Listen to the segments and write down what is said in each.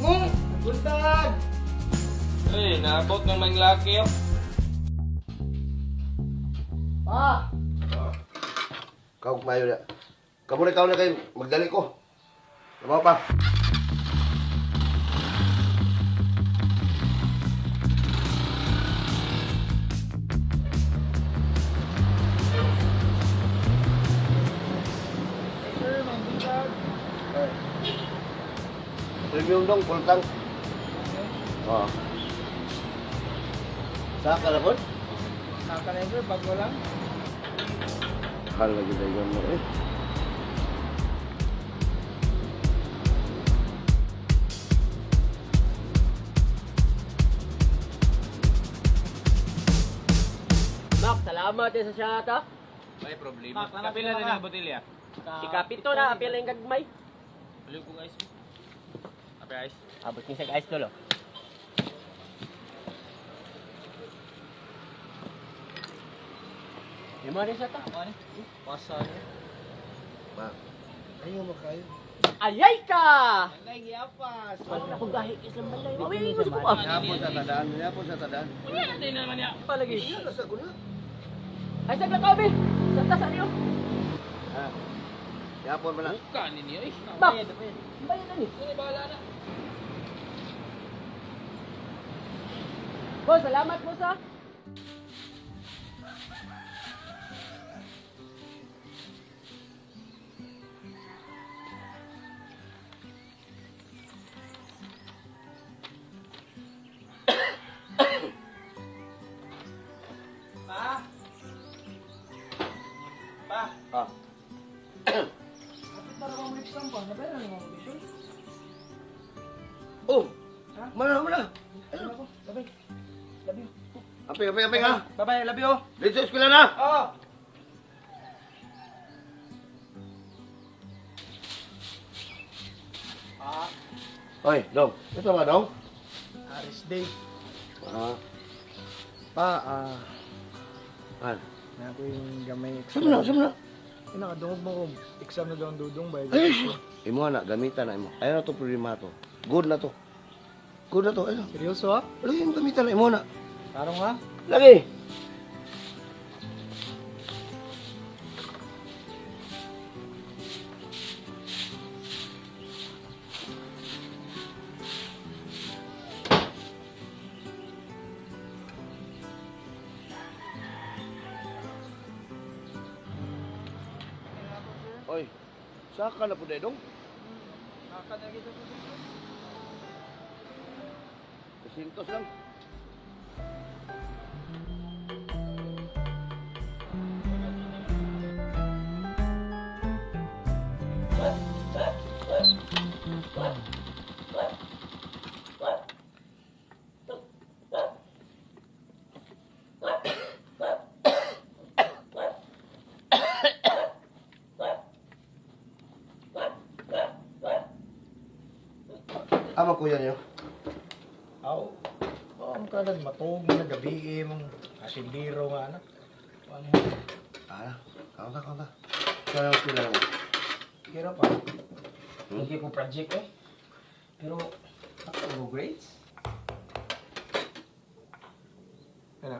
mo! Buntag! Uy, naabot ng mga laki oh. Pa! Kau kumayo na. Kamu na ikaw na kayo. Magdali ko. Tama pa. Sir, may buntag. Review dong, pultang. Oo. Saka na po? Saka na sir, bago lang. Hal lagi na yun mo eh. Mak, salamat din sa siya ta. May problema. Salamat, Kapila na salamat. ng botelya. Si Kapito na, apil yung gagmay. Baliw ko guys. Ape ice. Abot niya sa guys lolo. Yung mga rin siya ta. Ano? Pasa niya. Ma. Ayaw mo kayo. Ayay ka! Ay, giyapas. Wala na akong gahi isang balay. Mawin mo sa kuha. Yapon sa tadaan. Yapon sa tadaan. Ano natin naman niya? Palagi. Iya, nasa ko na. Ay, sagla ka, be. Sa tasan niyo. Ha. Yapon mo na. Buka ninyo eh. Bak! Bayan na ni. Ano bahala na? Boss, salamat boss ha. Pa! Pa! Ah. Kapit na naman mo exam pa. Nabayaran naman mo vision. Oh. Ha? Mana mana. Ayun ako. Babay. Love you. Ape nga. Bye-bye, love you. Dito sa eskwela na. Oo. Ah, Oy, dong. Ito ba dong? Aris Day. Ah. Pa, An. na ako yung gamay exam. Sumna, sumna. Nakadungog mo ko. Exam na daw ang dudong ba? Ay. Imo na gamitan na imo. Ayo na to problema to. Good na to. Good na to. Ayo. Seryoso ha? Ano yung gamitan na imo na? Tarong ha? Lagi. Oy, saka na po dong. Saka na kita po. Kasintos lang. Ama kuya niyo. Aw. Ang kalag matog na gabi mong asindiro nga anak. Ano? Ah, kaunta. Kaya ang pila mo. Kira pa. Hindi ko project eh. Pero ako grades. Ano?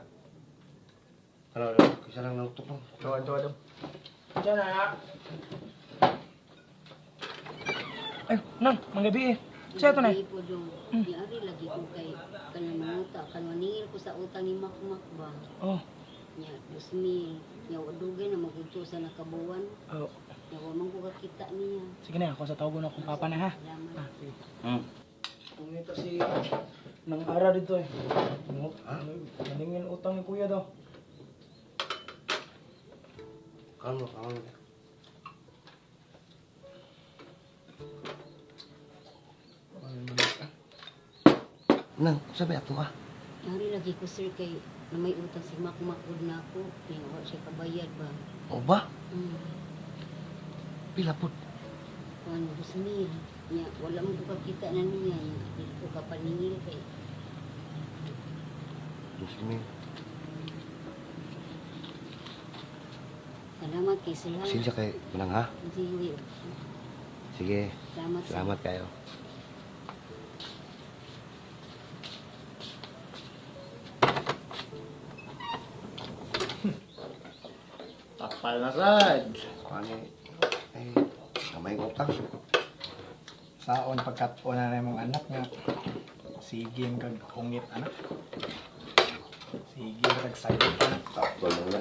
Ano, kisa lang nautok mo. Tuwa dong. Diyan na. Ay, nang, manggabi eh. Siya ito na. Hindi po dong, yari lagi ko kay kanamuta, kanwaningil ko sa utang ni Makmak ba? Oh. Nya, 2,000. Nya, wadugay na magudto sa nakabuwan. Oh. Nya, wamang ko kakita niya. Sige na, ako sa tawag na akong papa na ha. Salamat. Kumita si nang ara dito eh. Maningin utang ni kuya daw. Kalma. Nang, sabi ato ah. Yari lagi ko sir kay na may utang si Makmak na ako. Nya, wala siya kabayad ba? O ba? Pila po. Kuan 2,000. Nya, wala mo ko kakita na niya. Nya, hindi ko kapaningil kay. 2,000. Salamat kay sir. ha? Sinsya kay Manang ha? Sige. Sige, Salamat sir. salamat kayo. Kapal na sad. Ano eh, kamay ko utang. Saon pagkat-on na mong anak nga. Sige kag ungit anak. Sige kag silent anak. Sakto lang na.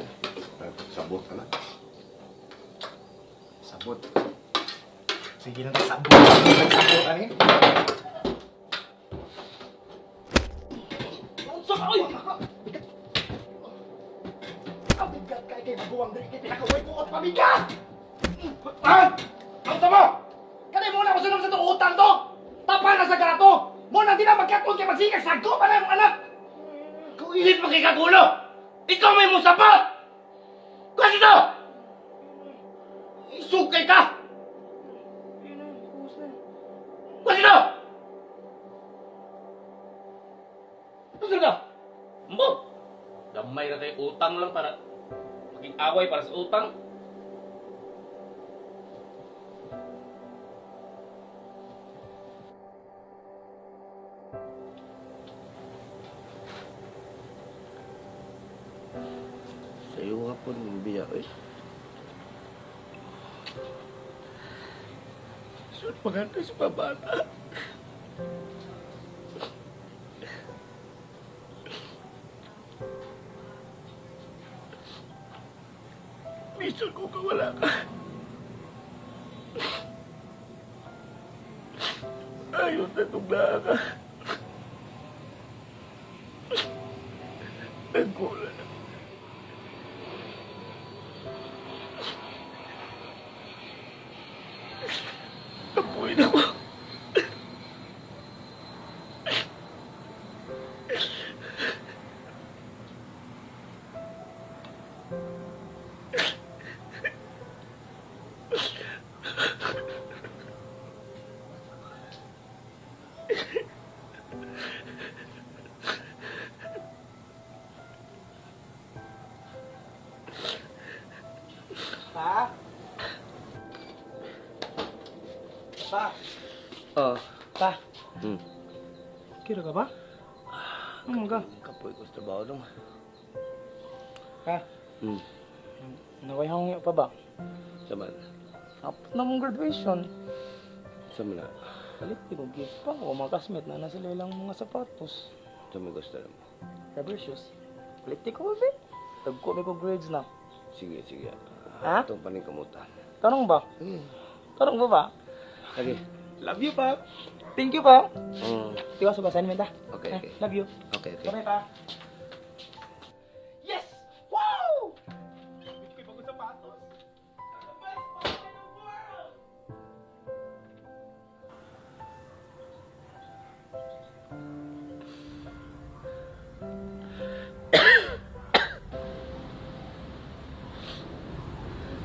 Sabot ka na. Sabot. Sige na sabot. Sabot ani. Unsa ka oy? Abigat kay maguwang diri kay pinakaway ko at pamigat. Ah! Ang sama! Kani mo na masunod sa itong utang to! Tapal na sa garato! Mo na di na magkatong kay magsikag sago pa na yung anak! Kung ilit mo kay kagulo, ikaw may mo sapat! Kasi to! Isukay ka! Kasi to! Gusto ka? Mo! Damay na kayo utang lang para maging away para sa utang. Sa'yo nga po ng biya eh. Saan maganda sa pabata? Minsan ko kawala ka. Ayaw na tugla ka. Nagkula na. Apoy na mo. Pa? Pa? Ah. Pa? Kira ka ba? Ano ka? Kapoy ko sa trabaho dong. Pa? Hmm. Nakayang pa ba? Saman. Tapos na mong graduation. Saman na. Palit ko gift pa. O mga kasmet na sila ilang mga sapatos. Saman gusto na mo. Rubber shoes. Palit ko ba, be? Tagko may ko grades na. Sige, sige. Ha? Itong paningkamutan. Tanong ba? Tanong ba ba? Lagi. Love you, pa. Thank you, pa. Mm. Tiwas sa assignment, ha? Okay, okay. Love you. Okay, okay. Bye, pa. Yes! Wow! Hindi ko bagong sapatos. The best part in the world!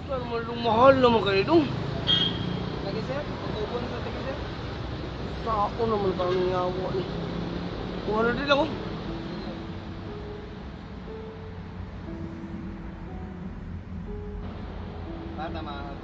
Saan mo lumahal naman kayo dong? Lagi, sir. Tutubon sa tagi, sir. Sa ako naman parang nangyawak ni. Wala din ako. Bata, mahal.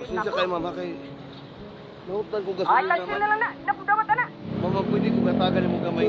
Pasensya kayo mama kay... Nautan ko Ay, gasolina tansya naman. na lang na. Napudawat na. Mama, pwede ko katagan mo kamay.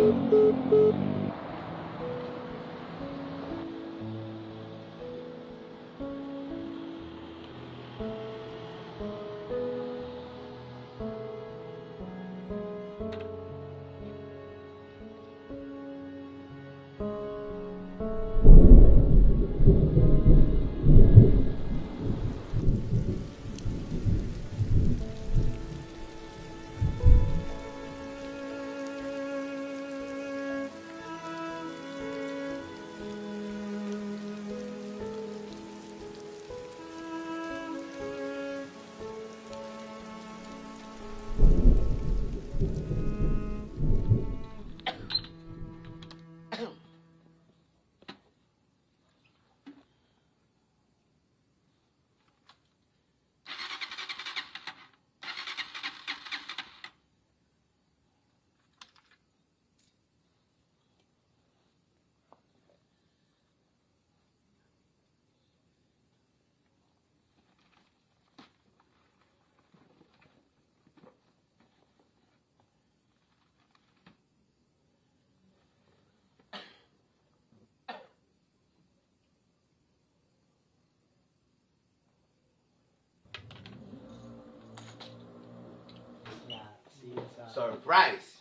Surprise!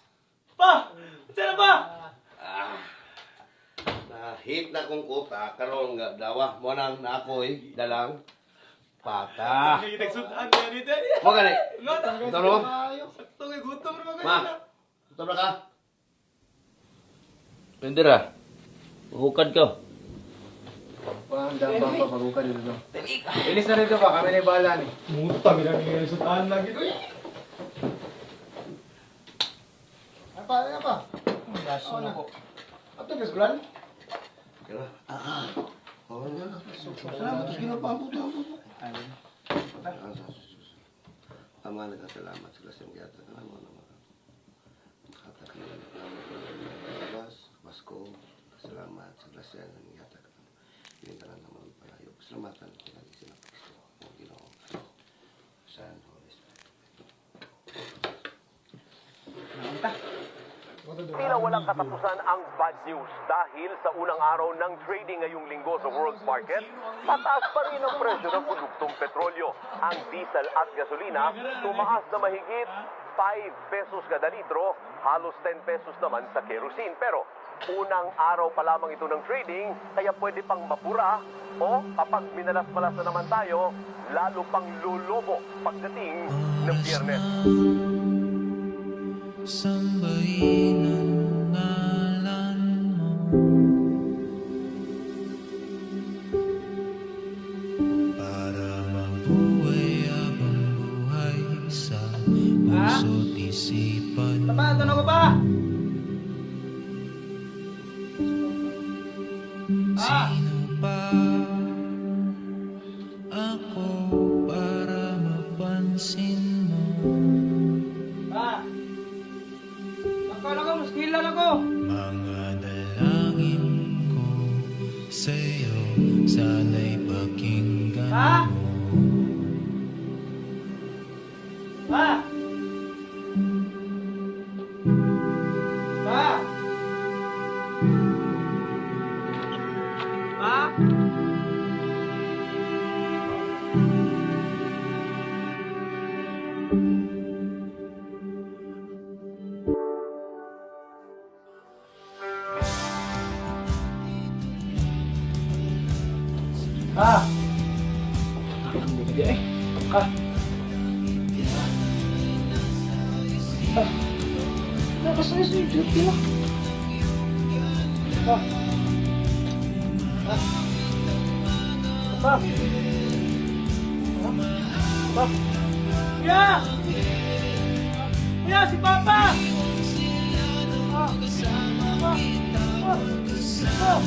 Pa! Saan pa? Ah, na-hit na kong kuta, karon nga dawa mo nang na ako'y dalang pata. Nagsudan ka dito. Mo gani? Ito no? Sakto kay gutom rin mga Ma, ito na ka? Pendera. Hukad ka. Pahanda pa paruka dito. Ilis na rito ba? Kami na bala ni. Muta, minang sutaan lagi to. Apa? Daso na ko. Ato guys, Glenn. Kira? Oh, na. Salamat, tapos ginapamputo. Ama, nagkasalamat sa lasang yata ka naman. Nakatakilan naman Pasko. Salamat sa lasang yata ka naman. Hindi ka lang naman palayo. Salamatan ko lang sila Kristo. Ang Ginoo. San Holy Spirit. Tila walang katapusan ang bad news dahil sa unang araw ng trading ngayong linggo sa world market, pataas pa rin ang presyo ng produktong petrolyo. Ang diesel at gasolina tumaas na mahigit 5 pesos kada litro, halos 10 pesos naman sa kerosene. Pero unang araw pa lamang ito ng trading, kaya pwede pang mapura o kapag minalas-malas na naman tayo, lalo pang lulubo pagdating ng Biyernes. Sambahin ang ngalan mo para mabuhay habang buhay sa puso't isipan mo. Pa, tanong ko pa. Sino pa ako para mapansin mo? Pa. Ako, muskilan ako. Mga dalangin ko sa'yo, sana'y pakinggan Pa? mo. Pa. Pa. Pa. Ah. Hindi ka di eh. Ah. Ah. Nakasaya sa yung duty lang. Ah. Ah. Papa. Papa. Kuya! Kuya, si Papa! Ah. Papa. Ah. Ah.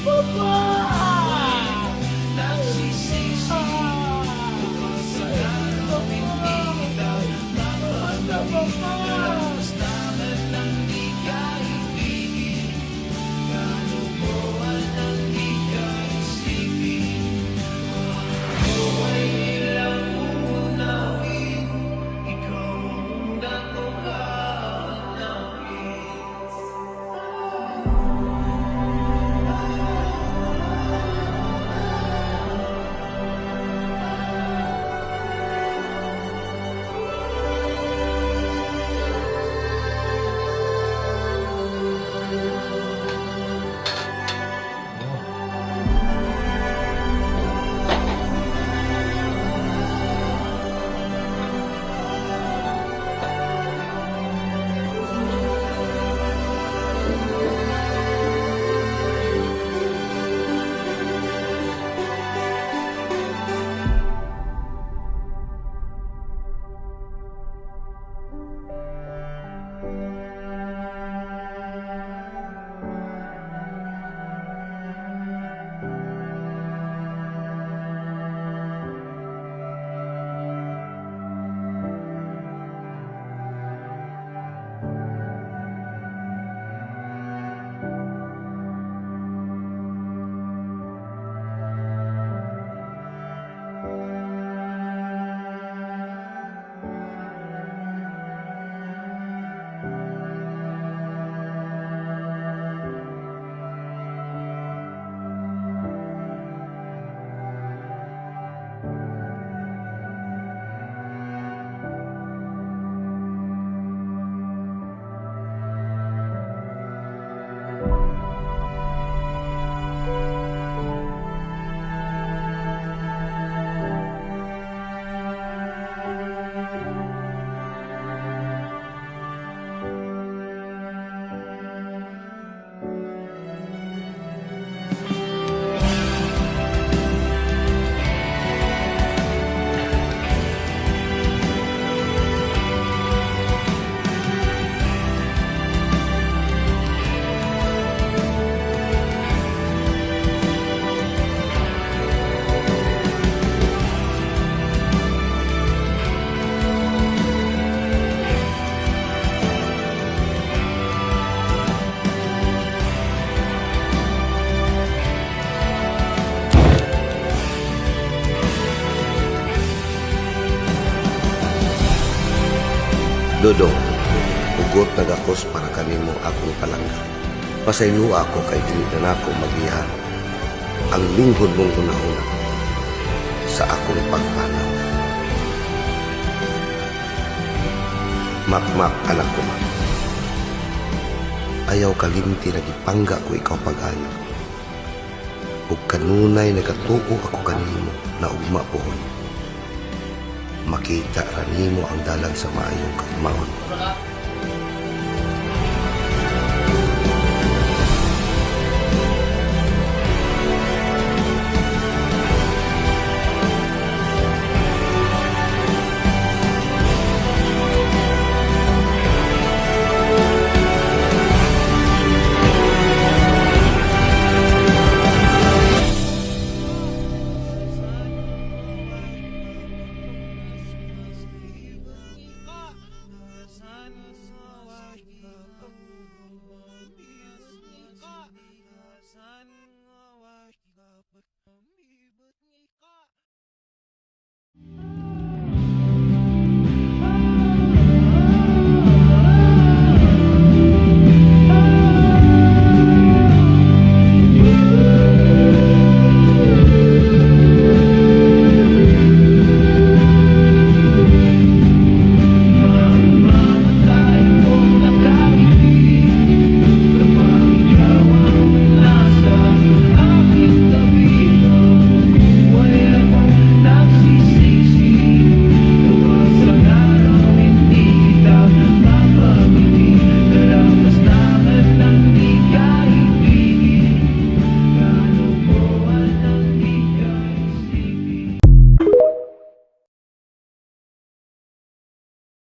Papa! Dodong, ugot nagakos para kanimo akong palangga. Pasaylo ako kay dili na ako magihan ang linghod mong una-una sa akong pagpanaw. Makmak, anak ko, mak. Ayaw kalimti nagipangga ko ikaw pag-ayo. Ug kanunay nagatuo ako kanimo na ugma pohon. Makita ra nimo ang dalan sa maayong kaigmaon.